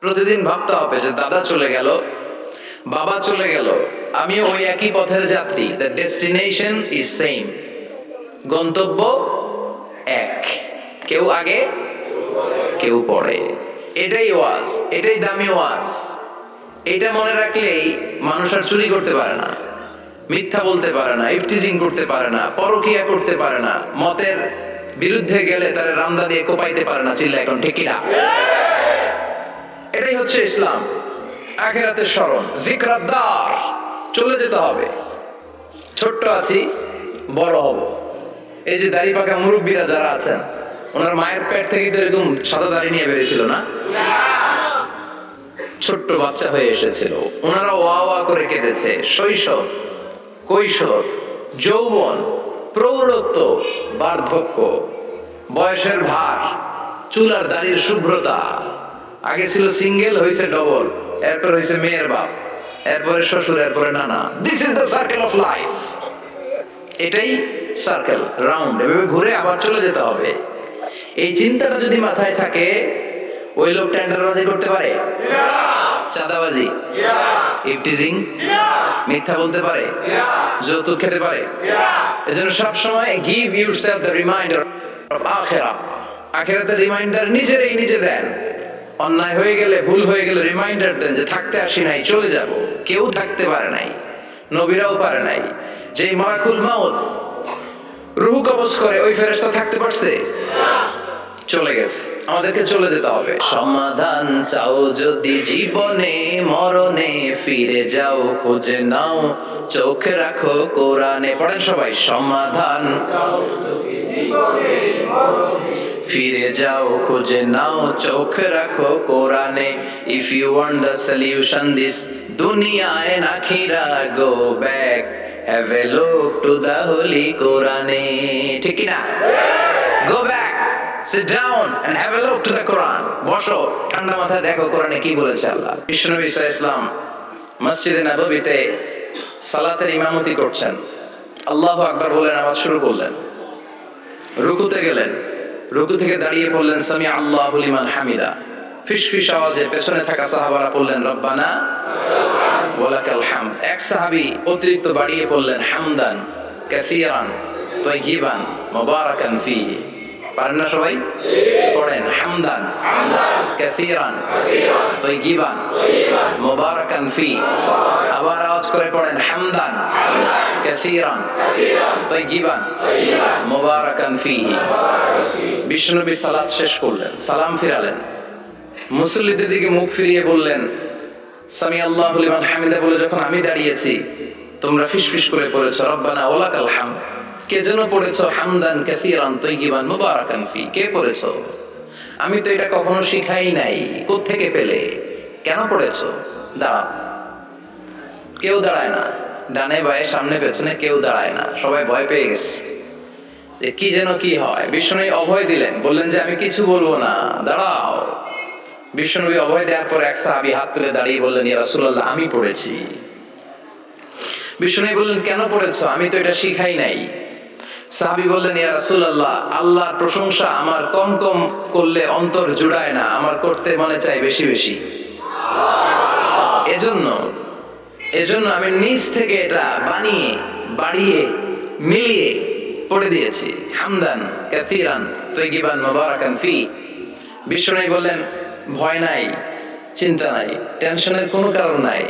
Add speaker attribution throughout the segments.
Speaker 1: প্রতিদিন ভাবতে হবে যে দাদা চলে গেল, বাবা চলে গেল, আমি ওই একই পথের যাত্রী। দ্য ডেস্টিনেশন ইজ সেম, গন্তব্য এক, কেউ আগে কেউ পরে। এটাই ওয়াজ, এটাই দামি ওয়াজ। এটা মনে রাখলেই মানুষ আর চুরি করতে পারে না, মিথ্যা বলতে পারে না, ইফটিজিং করতে পারে না, পরকিয়া করতে পারে না, মতের বিরুদ্ধে গেলে তার রামদা দিয়ে কোপাইতে পারে না। চিল্লা এখন ঠিক কিনা? এটাই হচ্ছে ইসলাম। আখিরাতের স্মরণ, যিকরাদ্দার, চলে যেতে হবে। ছোট্ট আছি, বড় হব। এই যে দাড়ি পাকা মুরব্বীরা যারা আছেন, ওনার মায়ের পেট থেকে তো এরকম সাদা দাড়ি নিয়ে বেরিয়েছিল না? ছোট্ট বাচ্চা হয়ে এসেছিল, ওনারা ওয়া ওয়া করে কেঁদেছে। শৈশব, কৈশোর, যৌবন, প্রৌঢ়ত্ব, বার্ধক্য, বয়সের ভার, চুলার দাড়ির শুভ্রতা। আগে ছিল সিঙ্গেল, হয়েছে ডবল, এরপর হয়েছে মেয়ের বাপ, এরপরে শ্বশুর, এরপরে নানা। This is the circle of life. এটাই সার্কেল, রাউন্ড, এভাবে ঘুরে আবার চলে যেতে হবে। এই চিন্তাটা যদি মাথায় থাকে, ওই লোক টেন্ডারবাজি করতে পারে, চাঁদাবাজি, ইফটিজিং, মিথ্যা বলতে পারে, যৌতুক খেতে পারে। এজন্য সবসময় give yourself the reminder of আখিরাহ। আখিরাতের রিমাইন্ডার নিজেরাই নিজে দেন। অন্যায় হয়ে গেলে, ভুল হয়ে গেলে রিমাইন্ডার দেন যে থাকতে আসি নাই, চলে যাব। কেউ থাকতে পারে নাই, নবীরাও পারে নাই। যেই মালাকুল মাউত রূহ কবজ করে, ওই ফেরেশতা থাকতে পারছে? চলে গেছে। আমাদেরকে চলে যেতে হবে। সমাধান চাও যদি জীবনে, মরণে ফিরে যাও, খুঁজে নাও, চোখ রাখো কোরআনে। পড়েন সবাই, সমাধান ফিরে যাও, খুঁজে নাও, চোখ রাখো কোরআনে। If you want the solution this দুনিয়া এন্ড আখিরা, go back, have a look to the holy কোরআনে। ঠিক কি না? Go back, sit down and have a look to the Quran. বসো, ঠান্ডা মাথায় দেখো কোরআনে কি বলেছে আল্লাহ। বিশ্বনবী সাল্লাল্লাহু আলাইহি ওয়াসাল্লাম মসজিদে নববীতে সালাতের ইমামতি করছেন। আল্লাহু আকবার বলে নামাজ শুরু করলেন। রুকুতে গেলেন, রুকু থেকে দাঁড়িয়ে পড়লেন সামি আল্লাহু লিমান হামিদা। ফিসফিস আওয়াজে পেছনে থাকা সাহাবারা পড়লেন রব্বানা ওয়ালাকাল হামদ। এক সাহাবী অতিরিক্ত বাড়িয়ে পড়লেন হামদান কাসীরান তাইয়িবান মুবারাকান ফীহি। পারেন না সবাই? পড়েন, হামদান কাসীরান তাইয়িবান মুবারাকান ফীহি। আবার আওয়াজ করে পড়েন, হামদান কাসীরান তাইয়িবান মুবারাকান ফীহি। বিশ্বনবী সালাত শেষ করলেন, সালাম ফিরালেন, মুসল্লিদের দিকে মুখ ফিরিয়ে বললেন সামি আল্লাহু লিমান হামিদা বলে যখন আমি দাঁড়িয়েছি, তোমরা ফিসফিস করে পড়েছো রব্বানা ওয়ালাকাল হামদ। কে যেন পড়েছো হামদান কাসীরান তাইয়িবান মুবারাকান ফি? কে পড়েছো? আমি তো এটা কখনো শিখাই নাই, কোত্থেকে পেলে? কেন পড়েছো? দাঁড়াও। কেউ দাঁড়ায় না, ডানে বায়ে সামনে পেছনে কেউ দাঁড়ায় না, সবাই ভয় পেয়ে গেছে যে কি যেন কি হয়। বিশ্বনবী অভয় দিলেন, বললেন যে আমি কিছু বলবো না, দাঁড়াও। বিশ্বনবী অভয় দেওয়ার পর এক সাহাবী হাত তুলে দাঁড়িয়ে বললেন, ইয়া রাসূলুল্লাহ, আমি পড়েছি। বিশ্বনবী বললেন, কেন পড়েছো? আমি তো এটা শিখাই নাই। সাহাবী বললেন, ইয়া রাসূলুল্লাহ, আল্লাহর প্রশংসা আমার কম কম করলে অন্তর জুড়ায় না, আমার করতে মনে চাই বেশি বেশি। এজন্য আমি নিজ থেকে এটা বানিয়ে বাড়িয়ে মিলিয়ে পড়ে দিয়েছি, হামদান কাসীরান তাইয়িবান মুবারাকান ফি। বিশ্বনবী বললেন, ভয় নাই, চিন্তা নাই, টেনশনের কোনো কারণ নাই,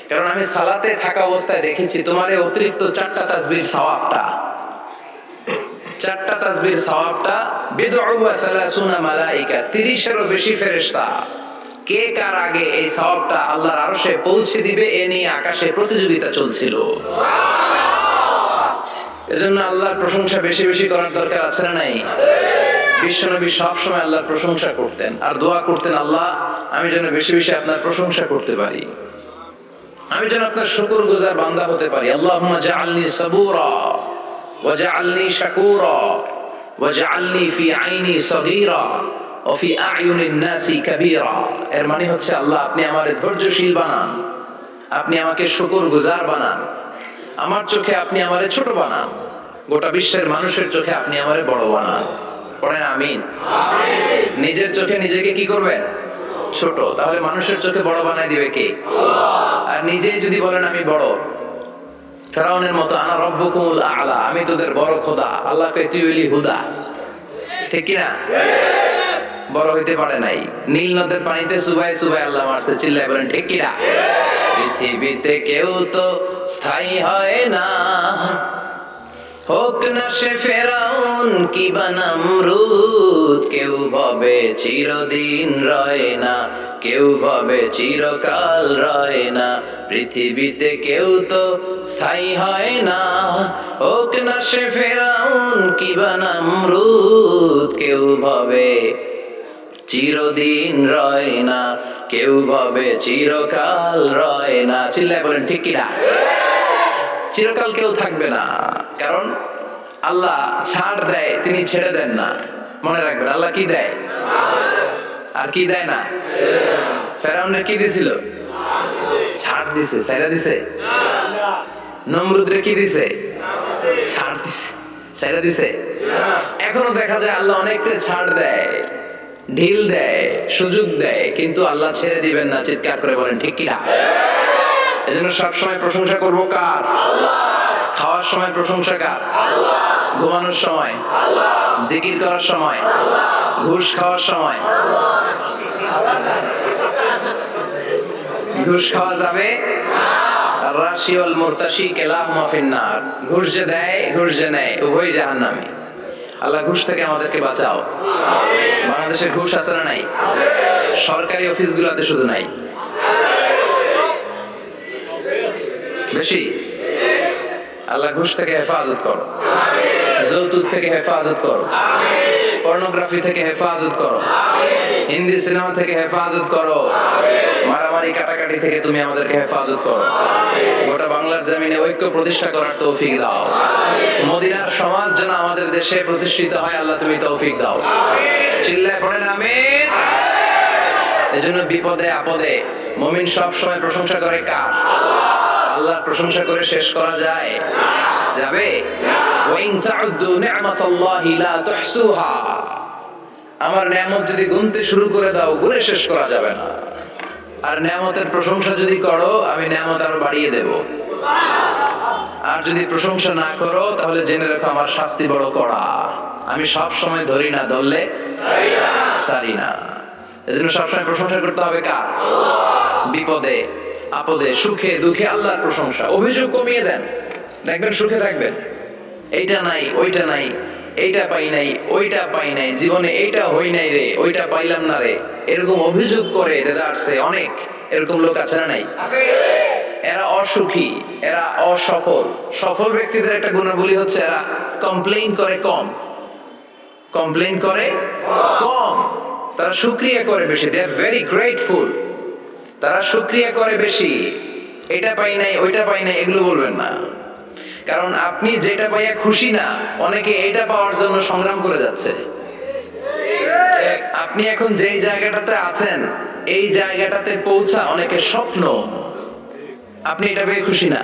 Speaker 1: কারণ আমি সালাতে থাকা অবস্থায় দেখেছি তোমার এই অতিরিক্ত চারটা তাসবিহ সওয়াবটা, চারটা তাসবিহ সওয়াবটা বিদউ ওয়া সালাসুনা মালাইকা, 30-এরও বেশি ফেরেশতা কে কার আগে এই সওয়াবটা আল্লাহর আরশে পৌঁছে দিবে এ নিয়ে আকাশে প্রতিযোগিতা চলছিল। এজন্য আল্লাহর প্রশংসা বেশি বেশি করার দরকার আছে না নাই? বিশ্বনবী সব সময় আল্লাহর প্রশংসা করতেন আর দোয়া করতেন, আল্লাহ আমি যেন বেশি বেশি আপনার প্রশংসা করতে পারি, আমি যেন আপনার শুকরগুজার বান্দা হতে পারি। আল্লাহুম্মা জাআলনি সাবুরা ওয়া জাআলনি শাকুরা ওয়া জাআলনি ফি আইনি সগীরা ওয়া ফি আ'য়ুনিন নাসি কাবীরা। এর মানে হচ্ছে, আল্লাহ আপনি আমারে ধৈর্যশীল বানান, আপনি আমাকে শুকরগুজার বানান, আমার চোখে আপনি আমারে ছোট বানান, গোটা বিশ্বের মানুষের চোখে আপনি আমারে বড় বানান। পড়েন আমিন। নিজের চোখে নিজেকে কি করবেন? ছোট, তাহলে মানুষের চোখে বড় বানাই দিবে কে? আর নিজেই যদি বলেন আমি বড়, ফেরাউনের মতো আনা রব্বুকুমুল আ'লা, আমি তোদের বড় খোদা, আল্লাহকে তুই হইলি হুদা, ঠিক কি না? বড় হইতে পারে নাই। নীল নদের পানিতে সুবাই সুবাই আল্লাহ মারছে, চিল্লায় বলেন ঠিক কি না? পৃথিবীতে কেউ তো স্থায়ী হয় না, হোক না সে ফেরাউন কিবা নমরুদ, কেউ ভাবে চিরদিন রয় না, কেউ ভাবে চিরকাল রয় না। পৃথিবীতে কেউ তো স্থায়ী হয় না, হোক না সে ফেরাউন কিবা নমরুদ, কেউ ভাবে চিরদিন রয় না, কেউ ভাবে চিরকাল রয় না। চিল্লায় বলেন ঠিক কি না? চিরকাল কেউ থাকবে না, কারণ আল্লাহ ছাড় দেয়, তিনি ছেড়ে দেন না। মনে রাখবেন, আল্লাহ কি দেয় আর কি দেয় না। ফেরাউনের কি দিছিল? ছাড় দিছে, ছাইরা দিছে। নমরুদরে কি দিছে? ছাড় দিছে, ছাইরা দিছে। এখনো দেখা যায় আল্লাহ অনেককে ছাড় দেয়, ঢিল দেয়, সুযোগ দেয়, কিন্তু আল্লাহ ছেড়ে দিবেন না। চিৎকার করে বলেন ঠিক কি না? এজন্য সবসময় প্রশংসা করব কার? খাওয়ার সময় প্রশংসা কার? ঘুমানোর সময়, জিকির করার সময়, ঘুষ খাওয়ার সময়। ঘুষ খাওয়া যাবে? রাশি ওয়াল মুরতাশি কিলাহুমা ফিন্নার। ঘুষ যে দেয়, ঘুষ যে নেয়, উভয়ই জাহান্নামী। আল্লাহ ঘুষ থেকে আমাদেরকে বাঁচাও। বাংলাদেশে ঘুষ আছে না নাই? সরকারি অফিসগুলোতে শুধু নাই, বেশি। আল্লাহ ঘুষ থেকে হেফাজত করো, যৌতুক থেকে হেফাজত করো, পর্নোগ্রাফি থেকে হেফাজত করো, হিন্দি সিনেমা থেকে হেফাজত করো, মারামারি কাটাকাটি থেকে তুমি আমাদেরকে হেফাজত করো। গোটা বাংলার জমিনে ঐক্য প্রতিষ্ঠা করার তৌফিক দাও। মদিনার সমাজ যেন আমাদের দেশে প্রতিষ্ঠিত হয়, আল্লাহ তুমি তৌফিক দাও। চিল্লায় পড়েন আমিন। এজন্য বিপদে আপদে মুমিন সব সময় প্রশংসা করে কার? আল্লাহর প্রশংসা করে শেষ করা যায়? যাবে? ওয়া ইন তাউদ্দু নি'মাতাল্লাহি লা তুহসুহা। আমার নিয়ামত যদি গুনতে শুরু করে দাও, গুনে শেষ করা যাবে না। আর নিয়ামতের প্রশংসা যদি করো, আমি নিয়ামত আরো বাড়িয়ে দেব। আর যদি প্রশংসা না করো, তাহলে জেনে রাখো আমার শাস্তি বড় কড়া। আমি সব সময় ধরি না, ধরলে সারি না। এজন্য সবসময় প্রশংসা করতে হবে কার? বিপদে আপদে, সুখে দুঃখে আল্লাহর প্রশংসা। অভিযোগ কমিয়ে দেন, দেখবেন সুখে থাকবেন। এইটা নাই, ওইটা নাই, এইটা পাই নাই, ওইটা পাই নাই, জীবনে এইটা হই নাই রে, ওইটা পাইলাম না রে, এরকম অভিযোগ করে দেদারসে অনেক। এরকম লোক আছে না নাই? এরা অসুখী, এরা অসফল। সফল ব্যক্তিদের একটা গুণাবলী হচ্ছে এরা কমপ্লেইন করে কম, কমপ্লেইন করে কম, তারা শুকরিয়া করে বেশি। দে আর ভেরি গ্রেটফুল। তারা শুকরিয়া করে বেশি। এটা পাই নাই, ওইটা পাই নাই, এগুলো বলবেন না। কারণ আপনি যেটা পাইয়া খুশি না, অনেকে এটা পাওয়ার জন্য সংগ্রাম করে যাচ্ছে। আপনি এখন যেই জায়গাটাতে আছেন, এই জায়গাটাতে পৌঁছা অনেকের স্বপ্ন। আপনি এটা পেয়ে খুশি না,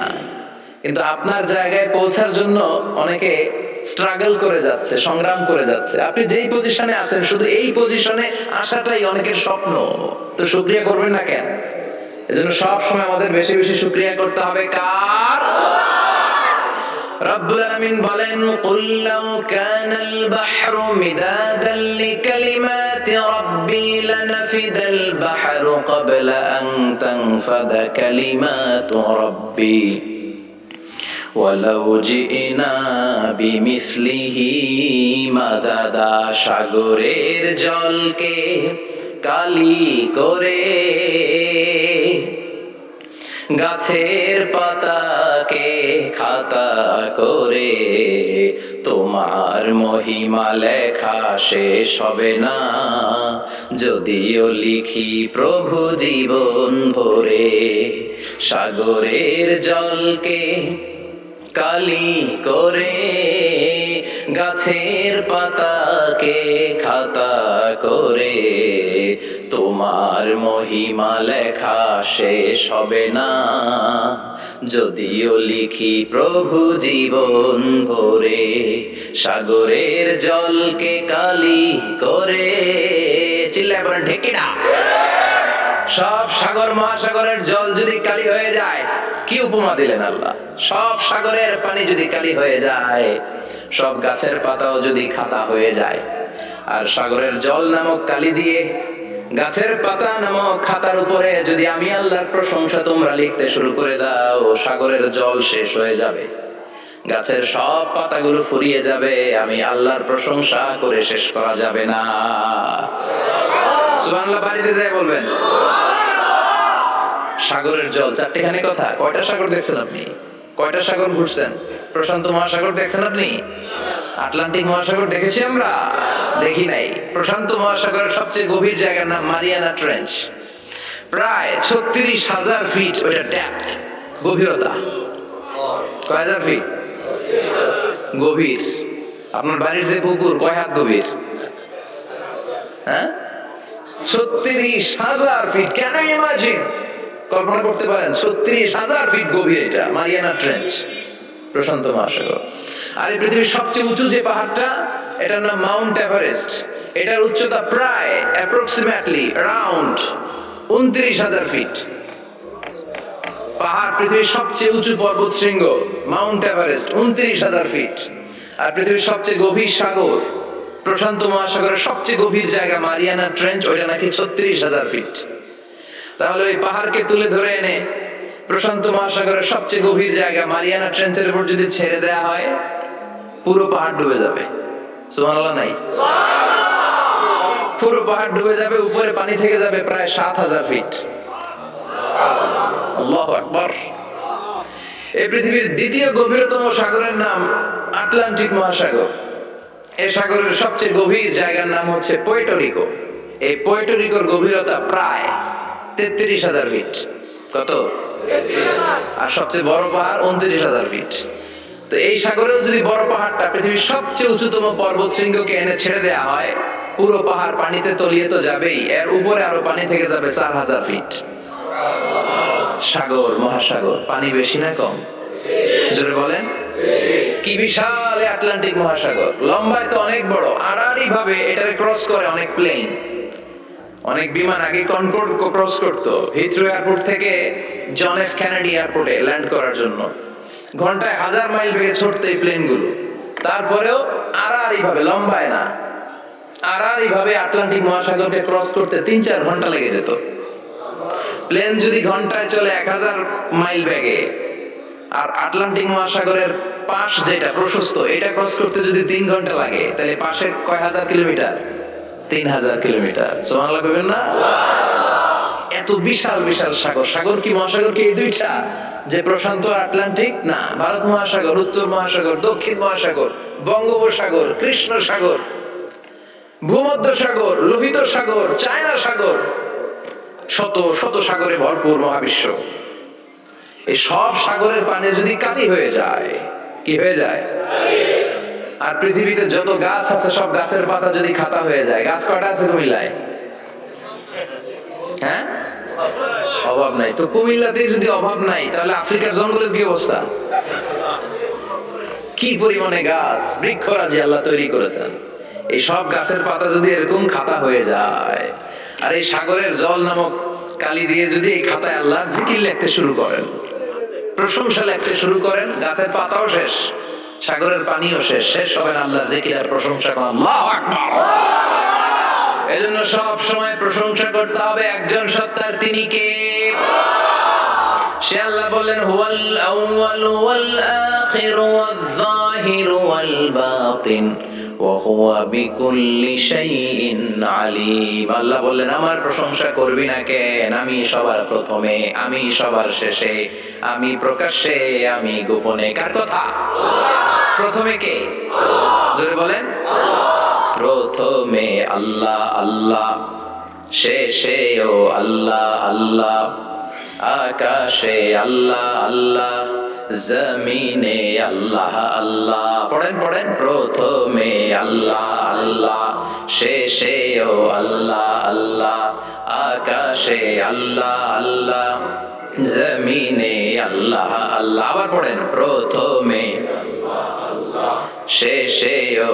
Speaker 1: কিন্তু আপনার জায়গায় পৌঁছার জন্য অনেকে স্ট্রাগল করে যাচ্ছে, সংগ্রাম করে যাচ্ছে। আপনি যেই পজিশনে আছেন, শুধু এই পজিশনে আসাটাই অনেকের স্বপ্ন। তো শুকরিয়া করবেন না কেন? এজন্য সব সময় আমাদের বেশি বেশি শুকরিয়া করতে হবে কার? রব্বুল আলামিন বলেন, কুল লাউ কানাল বাহরু মিদাদান লিকালিমাতি রাব্বি লানাফিদাল বাহরু ক্বাবলা আন তানফাদা কালিমাতু রাব্বি ওয়ালাউ জিনা বিমিসলিহি মাদাদা। সাগরের জলকে কালি করে, গাছের পাতাকে খাতা করে, তোমার মহিমা লেখা শেষ হবে না, যদিও লিখি প্রভু জীবন ভরে। সাগরের জলকে কালি করে, গাছের পাতাকে খাতা করে, তোমার মহিমা লেখা শেষ হবে না, যদিও লিখি প্রভু জীবন ভরে। সাগরের জলকে কালি করে। চিল্লায় বলেন ঠিক কিনা? সব সাগর মহাসাগরের জল যদি কালি হয়ে যায়, কি উপমা দিলেন আল্লাহ! সব সাগরের পানি যদি কালি হয়ে যায়, সব গাছের পাতাও যদি খাতা হয়ে যায়, আর সাগরের জল নামক কালি দিয়ে গাছের পাতা নামক খাতার উপরে যদি আমি আল্লাহর প্রশংসা তোমরা লিখতে শুরু করে দাও, সাগরের জল শেষ হয়ে যাবে, গাছের সব পাতাগুলো ফুরিয়ে যাবে, আমি আল্লাহর প্রশংসা করে শেষ করা যাবে না। সুবহানাল্লাহ বাড়িতে যায় বলবেন। সাগরের জল চারটিখানি কথা। কয়টা সাগর দেখছেন আপনি? কয়টা সাগর ঘুরছেন? প্রশান্ত মহাসাগর দেখছেন আপনি? আটলান্টিক মহাসাগর দেখেছি আমরা? দেখি নাই। প্রশান্ত মহাসাগরের সবচেয়ে গভীর জায়গার নাম মারিয়ানা ট্রেঞ্চ। প্রায় 36,000 ফিট ওইটা ডেপথ, গভীরতা। কয় হাজার ফিট গভীর? আপনার বাড়ির যে পুকুর কয় হাত গভীর? হ্যাঁ, 36,000 ফিট। কেন ইমাজিন, কল্পনা করতে পারেন? 36,000 ফিট গভীর এটা মারিয়ানা ট্রেঞ্চ, প্রশান্ত মহাসাগর। আর এই পৃথিবীর সবচেয়ে উঁচু যে পাহাড়টা, এটার নাম মাউন্ট এভারেস্ট। এটার উচ্চতা প্রায় অ্যাপ্রক্সিমেটলি অ্যারাউন্ড 29,000 ফিট। পাহাড়, পৃথিবীর সবচেয়ে উঁচু পর্বত শৃঙ্গ মাউন্ট এভারেস্ট 29,000 ফিট। আর পৃথিবীর সবচেয়ে গভীর সাগর, প্রশান্ত মহাসাগরের সবচেয়ে গভীর জায়গা মারিয়ানা ট্রেঞ্চ, ওইটা নাকি 36,000 ফিট। তাহলে ওই পাহাড়কে তুলে ধরে এনে প্রশান্ত মহাসাগরের সবচেয়ে গভীর জায়গা মারিয়ানা ট্রেঞ্চের উপর যদি ছেড়ে দেয়া হয়, পুরো পাহাড় ডুবে যাবে। সুবহানাল্লাহ নাই? পুরো পাহাড় ডুবে যাবে, উপরে পানি থেকে যাবে প্রায় 7,000 ফিট। আল্লাহু আকবার। এই পৃথিবীর দ্বিতীয় গভীরতম সাগরের নাম আটলান্টিক মহাসাগর। এই সাগরের সবচেয়ে গভীর জায়গার নাম হচ্ছে পুয়ের্তো রিকো। এই পুয়ের্তো রিকোর গভীরতা প্রায় 33,000 ফিট। কত? আর সবচেয়ে বড় পাহাড় 29,000 ফিট। তো এই সাগরেও যদি বড় পাহাড়টা, পৃথিবীর সবচেয়ে উঁচুতম পর্বত শৃঙ্গকে এনে ছেড়ে দেয়া হয়, পুরো পাহাড় পানিতে তলিয়ে তো যাবেই, এর উপরে আরো পানি থেকে যাবে 4,000 ফিট। সাগর, মহাসাগর, পানি বেশি না কম? জোরে বলেন। কি বিশাল এই আটলান্টিক মহাসাগর! লম্বায় তো অনেক বড়, আড়াআড়ি ভাবে এটারে ক্রস করে অনেক প্লেন, অনেক বিমান। আগে কনকর্ড ক্রস করতো হিথ্রো এয়ারপোর্ট থেকে জন এফ কেনেডি এয়ারপোর্টে ল্যান্ড করার জন্য। ঘন্টায় 1000 মাইল বেগে ছুটতো এই প্লেন গুলো। তারপরেও আড়াআড়ি ভাবে, লম্বায় না, আড়াআড়ি ভাবে আটলান্টিক মহাসাগরকে ক্রস করতে 3-4 ঘন্টা লেগে যেত। প্লেন যদি ঘন্টায় চলে 1000 মাইল বেগে, আর আটলান্টিক মহাসাগরের পাশ যেটা প্রশস্ত, এটা ক্রস করতে যদি 3 ঘন্টা লাগে, তাহলে পাশে কয় হাজার কিলোমিটার? 3,000 কিলোমিটার। সুবহানাল্লাহ বলবেন না? এত বিশাল বিশাল সাগর। সাগর কি, মহাসাগর কি এই দুইটা, যে প্রশান্ত আর আটলান্টিক? না, ভারত মহাসাগর, উত্তর মহাসাগর, দক্ষিণ মহাসাগর, বঙ্গোপসাগর, কৃষ্ণ সাগর, ভূমধ্য সাগর, লোহিত সাগর, চায়না সাগর, শত শত সাগরে ভরপুর মহাবিশ্ব। এই সব সাগরের পানি যদি কালি হয়ে যায়, কি হয়ে যায়? আর পৃথিবীতে যত গাছ আছে, সব গাছের পাতা যদি খাতা হয়ে যায়, গাছ কয়টা আছে কুমিল্লায়? হ্যাঁ, অভাব নাই। তো কুমিল্লাতে যদি অভাব নাই, তাহলে আফ্রিকার জঙ্গলের কি অবস্থা? কি পরিমাণে গাছ, বৃক্ষরাজি আল্লাহ তৈরি করেছেন। এই সব গাছের পাতা যদি এরকম খাতা হয়ে যায়, আর এই সাগরের জল নামক কালি দিয়ে যদি এই খাতায় আল্লাহ জিকির লিখতে শুরু করেন, প্রশংসা লিখতে শুরু করেন, গাছের পাতাও শেষ, সাগরের পানিও শেষ, শেষ হবে না আল্লাহ জিকির আর প্রশংসা করেন। আল্লাহু আকবার। এজন্য সব সময় প্রশংসা করতে হবে একজন সত্তার। তিনি কে? সে আল্লাহ বললেন, হুয়াল আউয়াল ওয়াল আখির ওয়াল যাহির ওয়াল বাতিন ওয়া হুয়া বিকুল্লি শাইইন আলিম। আল্লাহ বললেন, আমার প্রশংসা করবি না কেন? আমি সবার প্রথমে, আমি সবার শেষে, আমি প্রকাশ্যে, আমি গোপনে। কার কথা? প্রথমে কে? জোরে বলেন। প্রথমে আল্লাহ আল্লাহ, শেষেও আল্লাহ আল্লাহ, আকাশে আল্লাহ আল্লাহ, জমিনে আল্লাহ আল্লাহ। পড়েন পড়েন। প্রথমে আল্লাহ আল্লাহ, শেষেও আল্লাহ আল্লাহ, আকাশে আল্লাহ আল্লাহ, জমিনে আল্লাহ আল্লাহ। আবার পড়েন। প্রথমে শেষেও,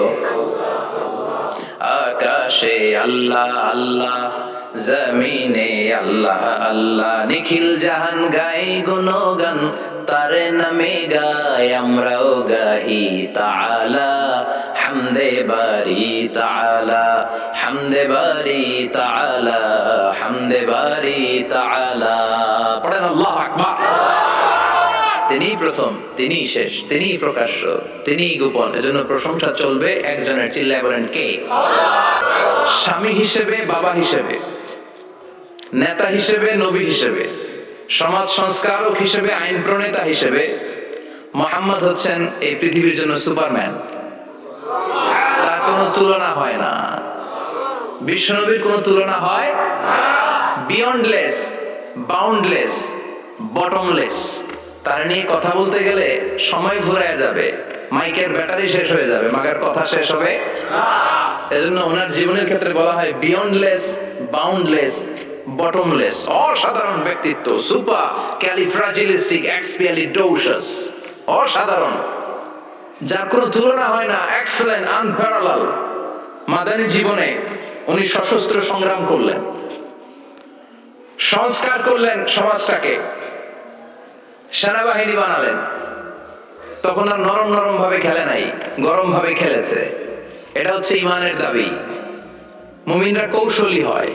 Speaker 1: আকাশে আল্লাহ আল্লাহ, জমিনে আল্লাহ আল্লাহ, নিখিল জাহান গাই গুণগান, তারে নামে গাই আমরাও গাহি তাআলা, হামদে বারি তাআলা, হামদে বারি তাআলা, হামদে বারি তাআলা। পড়েন আল্লাহু আকবার। তিনি প্রথম, তিনি শেষ, তিনি প্রকাশ্য, তিনি গোপন, এজন্য প্রশংসা চলবে একজনের। চিল্লায় বলেন কে? স্বামী হিসেবে, বাবা হিসেবে, নেতা হিসেবে, নবী হিসেবে, সমাজ সংস্কারক হিসেবে, আইন প্রণেতা হিসেবে মুহাম্মদ হচ্ছেন এই পৃথিবীর জন্য সুপারম্যান। তার কোনো তুলনা হয় না। বিশ্বনবীর কোনো তুলনা হয় বিয়ন্ডলেস, বাউন্ডলেস, বটমলেস। তার নিয়ে কথা বলতে গেলে সময় ফুরায় যাবে, মাইকের ব্যাটারি শেষ হয়ে যাবে, মাগার কথা শেষ হবে না। এজন্য ওনার জীবনের ক্ষেত্রে বলা হয় বিয়ন্ডলেস, বাউন্ডলেস, বটমলেস। অসাধারণ ব্যক্তিত্ব, সুপার ক্যালিফ্রাজিলিস্টিক এক্সপিয়ালিডোসাস, অসাধারণ, যার কোনো তুলনা হয় না, এক্সেলেন্ট, আনপ্যারালাল। মাদানী জীবনে উনি সশস্ত্র সংগ্রাম করলেন, সংস্কার করলেন সমাজটাকে, সেনাবাহিনী বানালেন। তখন আর নরম নরম ভাবে খেলে নাই, গরম ভাবে খেলেছে। এটা হচ্ছে ইমানের দাবি। মুমিনরা কৌশলী হয়,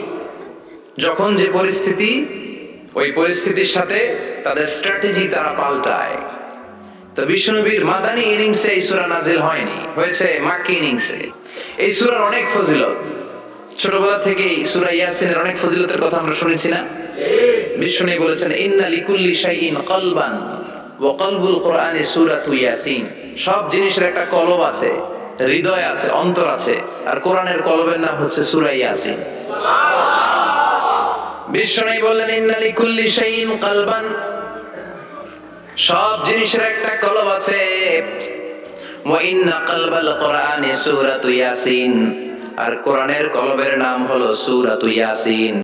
Speaker 1: যখন যে পরিস্থিতি, ওই পরিস্থিতির সাথে তাদের স্ট্র্যাটেজি তারা পাল্টায়। তো বিশ্বনবীর মাদানী ইনিংসে এই সূরা নাজিল হয়নি, হয়েছে মাক্কি ইনিংসে। এই সূরার অনেক ফজিলত, ছোটবেলা থেকেই সূরা ইয়াসিনের অনেক ফজিলতের কথা আমরা শুনেছি না? বিশ্বনবী বলেছেন ইন্না লিকুল্লি শাইইন কলবান ওয়া কলবুল কুরআনি সূরাতু ইয়াসিন। সব জিনিসের একটা কলব আছে, হৃদয় আছে, অন্তর আছে, আর কোরআনের কলবের নাম হচ্ছে সূরা ইয়াসিন। বিশ্বনবী বললেন ইন্না লিকুল্লি শাইইন কলবান, সব জিনিসের একটা কলব আছে। ওয়া ইন্না কলবাল কুরআনি সূরাতু ইয়াসিন, আর কোরআনের কলবের নাম হলো সূরাতু ইয়াসিন।